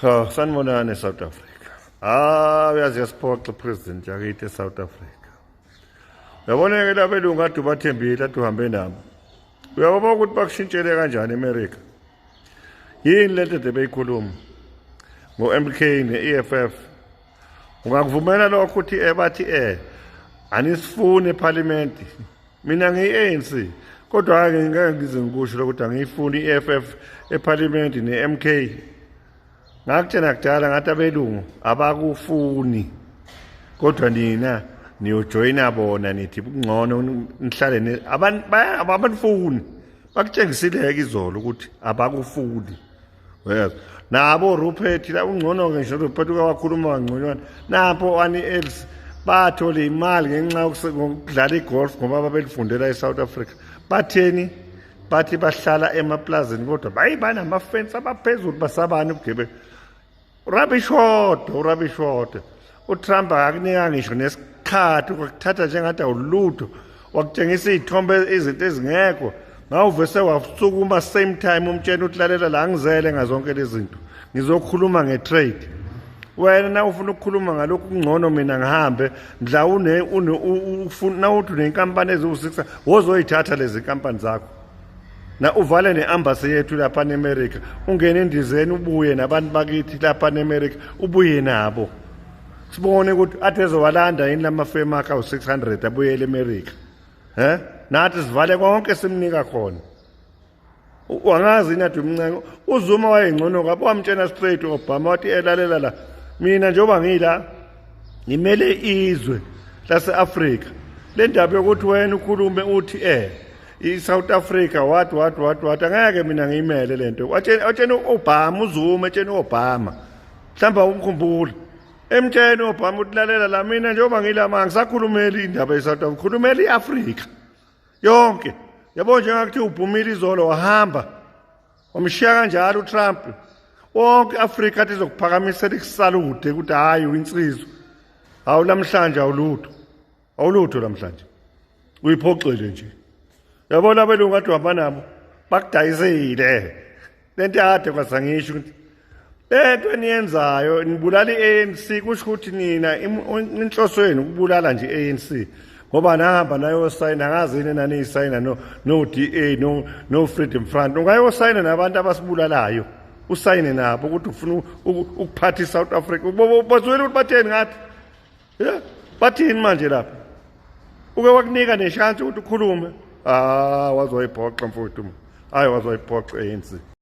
Ha, sanibonani South Africa. Uyazi yasiphoxa president yakithi eSouth Africa. Uyabona ke labelungu ade bathembile ade uhambe nabo. Uyabona ukuthi bakushintshele kanjani eAmerica. Yini lento de beyikhuluma ngo-MK ne-EFF. Ungakuvumela lokho ukuthi bathi anisifuni eParliament. Mina ngiyi-ANC kodwa ngeke ngize ngikusho ukuthi angiyifuni i-EFF eParliament ne-MK. Ngakutshena kudala ngathi abelungu abakufuni kodwa nina niyojoyina bona nithi kungcono nihlale abanifuni bakutshengisile-ke izolo ukuthi abakufuni yazi nabo Rupert la ungcono ngisho Rupert ukawakhuluma kangconywana napho ani else bathola imali ngenxa yokudlala igolf ngoba babelifundela eSouth Africa batheni bathi bahlala emaplazini kodwa banamafensi abaphezulu basabani ubugebengu rubbish water uTrump akakunika ngisho nesikhathi ukuthatha njengathi awulutho wakutshengisa izithombe izinto ezingekho ngawuvese wasukuma same time umtshela utlalela la ngizele ngazonke lezi zinto ngizokhuluma ngetrade wena na ufuna ukukhuluma ngalokhu kungcono mina ngihambe mdla ufuna uthi unenkampani eziwu6 wozoyithatha lezi nkampani zakho na uvale ne-embassy yethu lapha eAmerica ungene endizeni ubuye nabantu bakithi lapha eAmerica ubuye nabo sibone ukuthi athi ezowalanda yini lamafema akhe awu600 abuyele eAmerica nathi sivale konke simnika khona wangazi inathi umncengo uZuma wayengcono kabi wamtshena straight uObama wathi elalela la mina njengoba ngila ngimele izwe lase-Afrika le ndaba yokuthi wena ukhulume uthi iSouth Africa what angeke mina ngiyimele lento watshena uObama uZuma etshena uObama mhlamba umkhumbula emtsheni uObama utlalela la mina njengoba ngilama ngisakhulumela indaba yeSouth Africa khulumela iAfrika yonke yabo njengakuthi uphumile izolo wahamba wamshiya kanjalo uTrump wonke Afrika athi zokuphakamisela ikusalute ukuthi hayi uyinsizwa awulamhlanje awulutho lamhlanje uyiphoxele nje yabona abelungu ade uhamba nabo bakudayisile lento ade kwasangisho ukuthi lento eniyenzayo nibulala i-ANC kusho ukuthi nina inhloso yenu ukubulala nje i-ANC ngoba nahamba nayosayina ngazi yini naniyisayina no-DA no Freedom Front ungayosayina nabantu abasibulalayo usayine nabo ukuthi ufuna ukuphatha iSouth Africa bazwela ukuthi batheni ngathi bathini manje lapha uke wakunika neshansi ukuthi ukhulume wazoyiphoxa mfowethu hayi wazoyiphoxa i-ANC.